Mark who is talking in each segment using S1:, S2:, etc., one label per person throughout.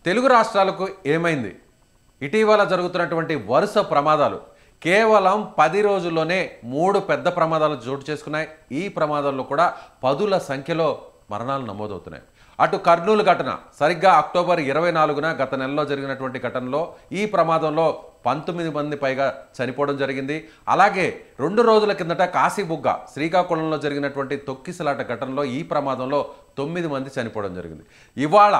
S1: తెలుగు రాష్ట్రాలకు ఏమైంది? ఇటీవల జరుగుతున్నటువంటి వరుస ప్రమాదాలు కేవలం 10 రోజుల్లోనే 3 పెద్ద ప్రమాదాలు చోటు చేసుకున్నాయి. ఈ ప్రమాదాల్లో కూడా పదుల సంఖ్యలో మరణాలు నమోదవుతున్నాయి. అటు కర్నూలు ఘటన సరిగ్గా అక్టోబర్ 24న గత నెలలో జరిగినటువంటి ఘటనలో ఈ ప్రమాదంలో 19 మంది పైగా చనిపోవడం జరిగింది. అలాగే 2 రోజుల కిందట కాశీబుగ్గ శ్రీకాకుళంలో జరిగినటువంటి తొక్కిసలాట ఘటనలో ఈ ప్రమాదంలో 9 మంది చనిపోవడం జరిగింది. ఇవాళ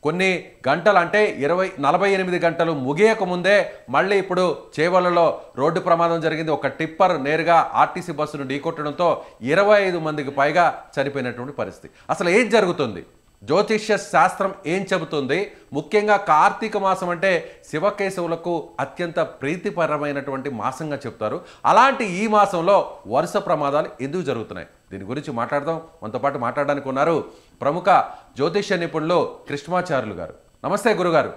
S1: కొన్ని గంటలు అంటే 48 గంటలు ముగియక ముందే మళ్ళీ ఇప్పుడు చేవలలో రోడ్డు ప్రమాదం జరిగింది. ఒక టిప్పర్ నేరుగా ఆర్టీసీ బస్సును ఢీకొట్టడంతో 25 మందికి పైగా చనిపోయినటువంటి పరిస్థితి. అసలు ఏం జరుగుతుంది? జ్యోతిష్య శాస్త్రం ఏం చెబుతుంది? ముఖ్యంగా కార్తీక మాసం అంటే శివకేశవులకు అత్యంత ప్రీతిపరమైనటువంటి మాసంగా చెప్తారు. అలాంటి ఈ మాసంలో వరుస ప్రమాదాలు ఎందుకు జరుగుతున్నాయి? దీని గురించి మాట్లాడదాం. మనతో పాటు మాట్లాడడానికి ఉన్నారు ప్రముఖ జ్యోతిష్య నిపుణులు కృష్ణమాచార్యులు గారు. నమస్తే గురుగారు.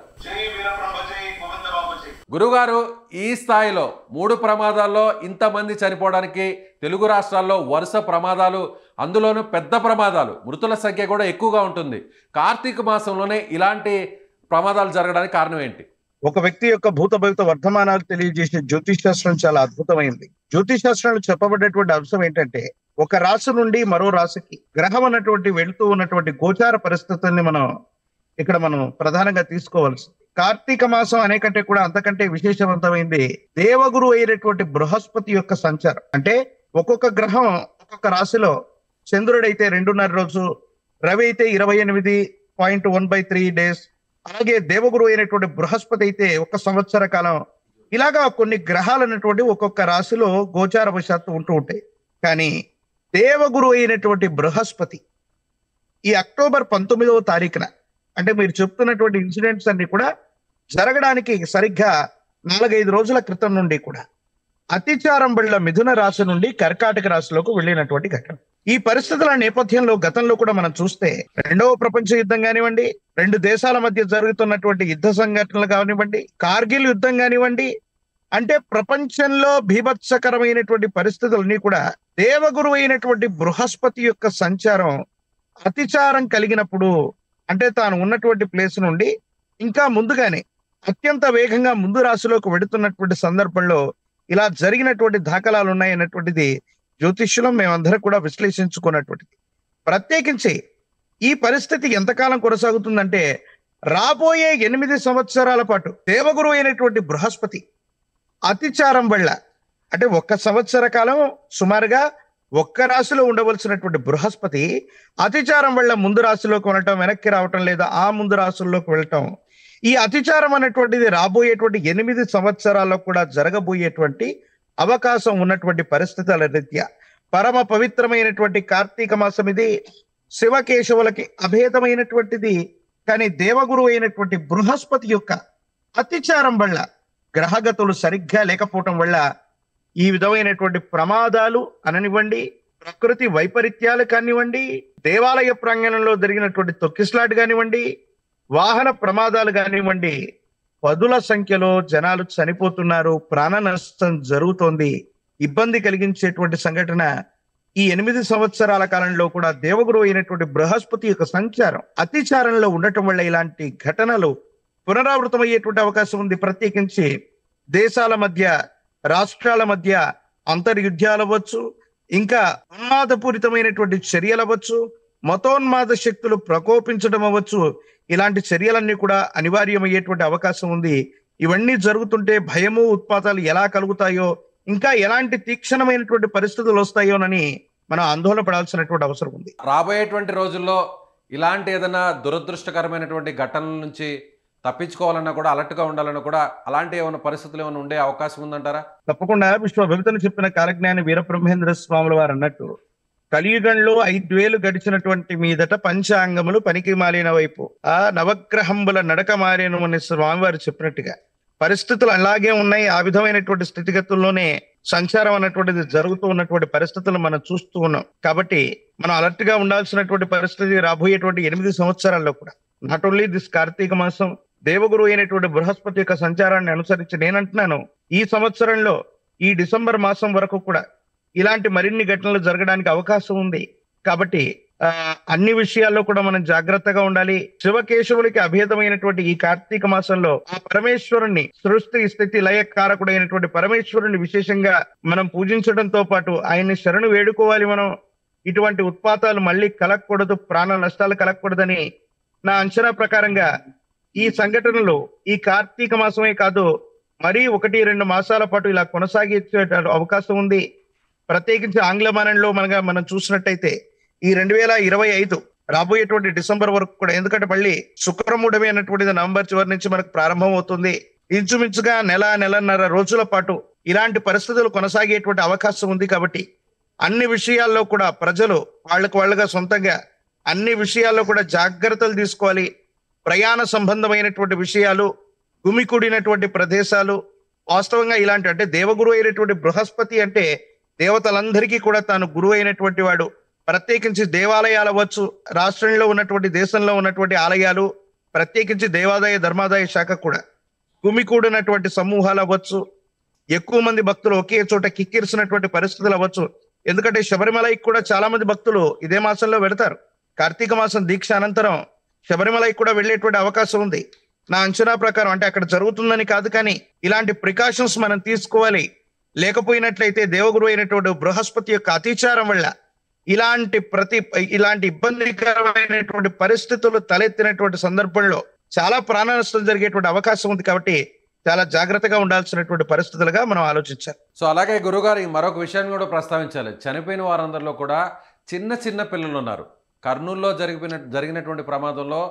S1: గురుగారు, ఈ స్థాయిలో 3 ప్రమాదాల్లో ఇంతమంది చనిపోవడానికి తెలుగు రాష్ట్రాల్లో వరుస ప్రమాదాలు, అందులోనూ పెద్ద ప్రమాదాలు, మృతుల సంఖ్య కూడా ఎక్కువగా ఉంటుంది. కార్తీక మాసంలోనే ఇలాంటి ప్రమాదాలు జరగడానికి కారణం ఏంటి?
S2: ఒక వ్యక్తి యొక్క భూత భవిత వర్తమానాలు తెలియజేసే జ్యోతిష్ శాస్త్రం చాలా అద్భుతమైంది. జ్యోతిష్ శాస్త్రంలో చెప్పబడేటువంటి అంశం ఏంటంటే, ఒక రాశి నుండి మరో రాశికి గ్రహం అన్నటువంటి వెళుతూ ఉన్నటువంటి గోచార పరిస్థితుల్ని మనం ప్రధానంగా తీసుకోవాల్సి. కార్తీక మాసం అనేకంటే కూడా అంతకంటే విశేషవంతమైంది దేవగురు అయినటువంటి బృహస్పతి యొక్క సంచారం. అంటే ఒక్కొక్క గ్రహం ఒక్కొక్క రాశిలో, చంద్రుడైతే 2.5 రోజు, రవి అయితే 28.1/3 డేస్, అలాగే దేవగురు అయినటువంటి బృహస్పతి అయితే 1 సంవత్సర కాలం. ఇలాగా కొన్ని గ్రహాలు అన్నటువంటి ఒక్కొక్క రాశిలో గోచార వశాత్తు ఉంటూ ఉంటాయి. కానీ దేవగురు అయినటువంటి బృహస్పతి ఈ అక్టోబర్ 19వ తారీఖున, అంటే మీరు చెప్తున్నటువంటి ఇన్సిడెంట్స్ అన్ని కూడా జరగడానికి సరిగ్గా 4-5 రోజుల క్రితం నుండి కూడా అతిచారం బళ్ళ మిథున రాశి నుండి కర్కాటక రాశిలోకి వెళ్ళినటువంటి ఘటన. ఈ పరిస్థితుల నేపథ్యంలో గతంలో కూడా మనం చూస్తే 2వ ప్రపంచ యుద్ధం కానివ్వండి, 2 దేశాల మధ్య జరుగుతున్నటువంటి యుద్ధ సంఘటనలు కానివ్వండి, కార్గిల్ యుద్ధం కానివ్వండి, అంటే ప్రపంచంలో బీభత్సకరమైనటువంటి పరిస్థితులన్నీ కూడా దేవగురు అయినటువంటి బృహస్పతి యొక్క సంచారం అతిచారం కలిగినప్పుడు, అంటే తాను ఉన్నటువంటి ప్లేస్ నుండి ఇంకా ముందుగానే అత్యంత వేగంగా ముందు రాశిలోకి వెడుతున్నటువంటి సందర్భంలో ఇలా జరిగినటువంటి దాఖలాలు ఉన్నాయి అన్నటువంటిది జ్యోతిష్యులో మేమందరం కూడా విశ్లేషించుకున్నటువంటిది. ప్రత్యేకించి ఈ పరిస్థితి ఎంతకాలం కొనసాగుతుందంటే, రాబోయే 8 సంవత్సరాల పాటు దేవగురు అయినటువంటి బృహస్పతి అతిచారం వల్ల, అంటే 1 సంవత్సర కాలం సుమారుగా 1 రాశిలో ఉండవలసినటువంటి బృహస్పతి అతిచారం వల్ల ముందు రాశిలోకి వెళ్ళటం, వెనక్కి రావటం, లేదా ఆ ముందు రాశుల్లోకి వెళ్ళటం, ఈ అతిచారం అనేటువంటిది రాబోయేటువంటి 8 సంవత్సరాల్లో కూడా జరగబోయేటువంటి అవకాశం ఉన్నటువంటి పరిస్థితుల రీత్యా పరమ పవిత్రమైనటువంటి కార్తీక మాసం ఇది. శివకేశవులకి అభేదమైనటువంటిది. కానీ దేవగురు అయినటువంటి బృహస్పతి యొక్క అతిచారం వల్ల, గ్రహగతులు సరిగ్గా లేకపోవటం వల్ల ఈ విధమైనటువంటి ప్రమాదాలు అననివ్వండి, ప్రకృతి వైపరీత్యాలు కానివ్వండి, దేవాలయ ప్రాంగణంలో జరిగినటువంటి తొక్కిసలాట కానివ్వండి, వాహన ప్రమాదాలు కానివ్వండి, పదుల సంఖ్యలో జనాలు చనిపోతున్నారు, ప్రాణ నష్టం జరుగుతోంది. ఇబ్బంది కలిగించేటువంటి సంఘటన ఈ 8 సంవత్సరాల కాలంలో కూడా దేవగురు అయినటువంటి బృహస్పతి యొక్క సంచారం అతిచారంలో ఉండటం వల్ల ఇలాంటి ఘటనలు పునరావృతమయ్యేటువంటి అవకాశం ఉంది. ప్రత్యేకించి దేశాల మధ్య, రాష్ట్రాల మధ్య అంతర్యుద్ధాలు అవ్వచ్చు, ఇంకా ఉన్మాదపూరితమైనటువంటి చర్యలు అవ్వచ్చు, మతోన్మాద శక్తులు ప్రకోపించడం అవ్వచ్చు. ఇలాంటి చర్యలన్నీ కూడా అనివార్యమయ్యేటువంటి అవకాశం ఉంది. ఇవన్నీ జరుగుతుంటే భయము, ఉత్పాతాలు ఎలా కలుగుతాయో, ఇంకా ఎలాంటి తీక్షణమైనటువంటి పరిస్థితులు వస్తాయోనని మనం ఆందోళన పడాల్సినటువంటి అవసరం ఉంది.
S1: రాబోయేటువంటి రోజుల్లో ఇలాంటి ఏదైనా దురదృష్టకరమైనటువంటి ఘటనల నుంచి తప్పించుకోవాలన్నా కూడా, అలర్ట్గా ఉండాలన్నా కూడా, అలాంటి ఏమైనా పరిస్థితులు ఏమైనా ఉండే అవకాశం ఉందంటారా?
S2: తప్పకుండా. విశ్వభవితను చెప్పిన కాలజ్ఞాని వీరబ్రహ్మేంద్ర స్వాముల వారు అన్నట్టు, కలియుగంలో 5 వేలు గడిచినటువంటి మీదట పంచాంగములు పనికి మాలిన వైపు ఆ నవగ్రహంబుల నడక మారేను అని స్వామివారు చెప్పినట్టుగా పరిస్థితులు అలాగే ఉన్నాయి. ఆ విధమైనటువంటి స్థితిగతుల్లోనే సంచారం అన్నటువంటిది జరుగుతూ ఉన్నటువంటి పరిస్థితులు మనం చూస్తూ ఉన్నాం. కాబట్టి మనం అలర్ట్ గా ఉండాల్సినటువంటి పరిస్థితి రాబోయేటువంటి 8 సంవత్సరాల్లో కూడా. నాట్ ఓన్లీ దిస్ కార్తీక మాసం, దేవగురు అయినటువంటి బృహస్పతి యొక్క సంచారాన్ని అనుసరించి నేనంటున్నాను, ఈ సంవత్సరంలో ఈ డిసెంబర్ మాసం వరకు కూడా ఇలాంటి మరిన్ని ఘటనలు జరగడానికి అవకాశం ఉంది. కాబట్టి అన్ని విషయాల్లో కూడా మనం జాగ్రత్తగా ఉండాలి. శివకేశవులకి అభేదమైనటువంటి ఈ కార్తీక మాసంలో ఆ పరమేశ్వరుణ్ణి, సృష్టి స్థితి లయ కారకుడైనటువంటి పరమేశ్వరుణ్ణి విశేషంగా మనం పూజించడంతో పాటు ఆయన్ని శరణు వేడుకోవాలి. మనం ఇటువంటి ఉత్పాతాలు మళ్ళీ కలగకూడదు, ప్రాణ నష్టాలు కలగకూడదని నా అంచనా ప్రకారంగా ఈ సంఘటనలు ఈ కార్తీక మాసమే కాదు, మరీ 1-2 మాసాల పాటు ఇలా కొనసాగే అవకాశం ఉంది. ప్రత్యేకించి ఆంగ్ల మానంలో మనం చూసినట్టయితే ఈ 2025 రాబోయేటువంటి డిసెంబర్ వరకు కూడా, ఎందుకంటే మళ్ళీ శుక్రమూఢమి అన్నటువంటిది నవంబర్ చివరి నుంచి మనకు ప్రారంభం అవుతుంది. ఇంచుమించుగా నెలన్నర రోజుల పాటు ఇలాంటి పరిస్థితులు కొనసాగేటువంటి అవకాశం ఉంది. కాబట్టి అన్ని విషయాల్లో కూడా ప్రజలు వాళ్ళుగా సొంతంగా అన్ని విషయాల్లో కూడా జాగ్రత్తలు తీసుకోవాలి. ప్రయాణ సంబంధమైనటువంటి విషయాలు, గుమికూడినటువంటి ప్రదేశాలు, వాస్తవంగా ఇలాంటి అంటే దేవగురు అయినటువంటి బృహస్పతి అంటే దేవతలందరికీ కూడా తాను గురువు అయినటువంటి వాడు. ప్రత్యేకించి దేవాలయాలు అవ్వచ్చు, రాష్ట్రంలో ఉన్నటువంటి దేశంలో ఉన్నటువంటి ఆలయాలు, ప్రత్యేకించి దేవాదాయ ధర్మాదాయ శాఖ కూడా గుమికూడినటువంటి సమూహాలు అవ్వచ్చు, ఎక్కువ మంది భక్తులు ఒకే చోట కిక్కిరిసినటువంటి పరిస్థితులు అవ్వచ్చు. ఎందుకంటే శబరిమలకి కూడా చాలా మంది భక్తులు ఇదే మాసంలో వెళతారు. కార్తీక మాసం దీక్ష అనంతరం శబరిమలకి కూడా వెళ్ళేటువంటి అవకాశం ఉంది. నా అంచనా ప్రకారం, అంటే అక్కడ జరుగుతుందని కాదు, కానీ ఇలాంటి ప్రికాషన్స్ మనం తీసుకోవాలి. లేకపోయినట్లయితే దేవగురు అయినటువంటి బృహస్పతి యొక్క అతిచారం వల్ల ఇలాంటి ఇబ్బందికరమైనటువంటి పరిస్థితులు తలెత్తినటువంటి సందర్భంలో చాలా ప్రాణ నష్టం జరిగేటువంటి అవకాశం ఉంది. కాబట్టి చాలా జాగ్రత్తగా ఉండాల్సినటువంటి పరిస్థితులుగా మనం ఆలోచించాలి.
S1: సో అలాగే గురుగారు మరొక విషయాన్ని కూడా ప్రస్తావించాలి. చనిపోయిన వారందరిలో కూడా చిన్న పిల్లలు ఉన్నారు. కర్నూలులో జరిగినటువంటి ప్రమాదంలో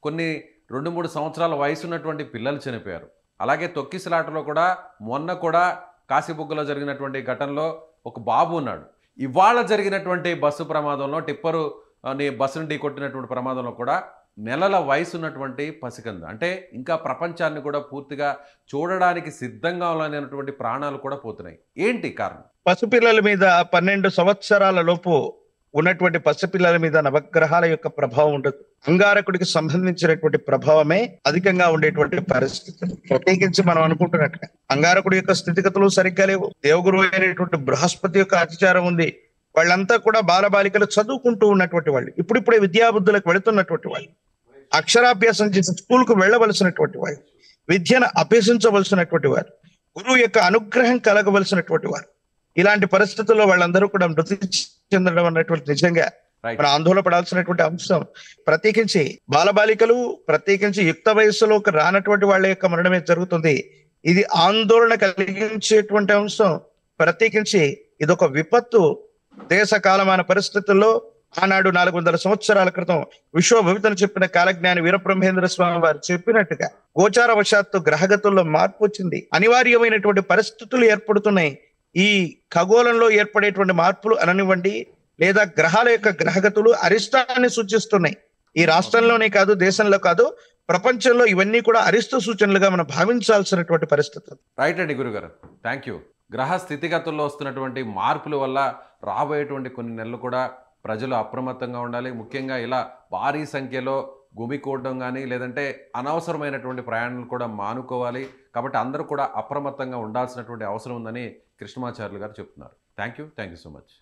S1: కొన్ని 2-3 సంవత్సరాల వయసు ఉన్నటువంటి పిల్లలు చనిపోయారు. అలాగే తొక్కిసలాటలో కూడా మొన్న కూడా కాశీబుగ్గలో జరిగినటువంటి ఘటనలో ఒక బాబు ఉన్నాడు. ఇవాళ జరిగినటువంటి బస్సు ప్రమాదంలో టిప్పరు బస్సును ఢీకొట్టినటువంటి ప్రమాదంలో కూడా నెలల వయసు ఉన్నటువంటి పసికందు, అంటే ఇంకా ప్రపంచాన్ని కూడా పూర్తిగా చూడడానికి సిద్ధంగా ఉన్నటువంటి ప్రాణాలు కూడా పోతున్నాయి. ఏంటి కారణం?
S2: పసిపిల్లల మీద 12 సంవత్సరాల లోపు ఉన్నటువంటి పసిపిల్లల మీద నవగ్రహాల యొక్క ప్రభావం ఉండదు. అంగారకుడికి సంబంధించినటువంటి ప్రభావమే అధికంగా ఉండేటువంటి పరిస్థితి. ప్రత్యేకించి మనం అనుకుంటున్నట్టుగా అంగారకుడి యొక్క స్థితిగతులు సరిగ్గా లేవు. దేవగురు అయినటువంటి బృహస్పతి యొక్క అతిచారం ఉంది. వాళ్ళంతా కూడా బాలబాలికలు చదువుకుంటూ ఉన్నటువంటి వాళ్ళు, ఇప్పుడిప్పుడే విద్యాబుద్ధులకు వెళుతున్నటువంటి వాళ్ళు, అక్షరాభ్యాసం చేసి స్కూల్కు వెళ్ళవలసినటువంటి వాళ్ళు, విద్యను అభ్యసించవలసినటువంటి వారు, గురువు యొక్క అనుగ్రహం కలగవలసినటువంటి వారు. ఇలాంటి పరిస్థితుల్లో వాళ్ళందరూ కూడా మృతి చెందడం అన్నటువంటి నిజంగా మనం ఆందోళన పడాల్సినటువంటి అంశం. ప్రత్యేకించి బాలబాలికలు, ప్రత్యేకించి యుక్త వయస్సులోకి రానటువంటి వాళ్ళ యొక్క మరణమే జరుగుతుంది. ఇది ఆందోళన కలిగించేటువంటి అంశం. ప్రత్యేకించి ఇదొక విపత్తు. దేశ కాలమాన పరిస్థితుల్లో ఆనాడు 400 సంవత్సరాల క్రితం విశ్వభవితను చెప్పిన కాలజ్ఞాని వీరబ్రహ్మేంద్ర స్వామి వారు చెప్పినట్టుగా గోచార వశాత్తు గ్రహగతుల్లో మార్పు వచ్చింది. అనివార్యమైనటువంటి పరిస్థితులు ఏర్పడుతున్నాయి. ఈ ఖగోళంలో ఏర్పడేటువంటి మార్పులు అననివ్వండి, లేదా గ్రహాల యొక్క గ్రహగతులు అరిష్టాన్ని సూచిస్తున్నాయి. ఈ రాష్ట్రంలోనే కాదు, దేశంలో కాదు, ప్రపంచంలో ఇవన్నీ కూడా అరిష్ట సూచనలుగా మనం భావించాల్సినటువంటి పరిస్థితులు.
S1: రైట్ అండి గురుగారు, థ్యాంక్ యూ. గ్రహ స్థితిగతుల్లో వస్తున్నటువంటి మార్పుల వల్ల రాబోయేటువంటి కొన్ని నెలలు కూడా ప్రజలు అప్రమత్తంగా ఉండాలి. ముఖ్యంగా ఇలా భారీ సంఖ్యలో గుమికూడడం కానీ లేదంటే అనవసరమైనటువంటి ప్రయాణాలు కూడా మానుకోవాలి. కాబట్టి అందరూ కూడా అప్రమత్తంగా ఉండాల్సినటువంటి అవసరం ఉందని కృష్ణమాచార్యులు గారు చెప్తున్నారు. Thank you so much.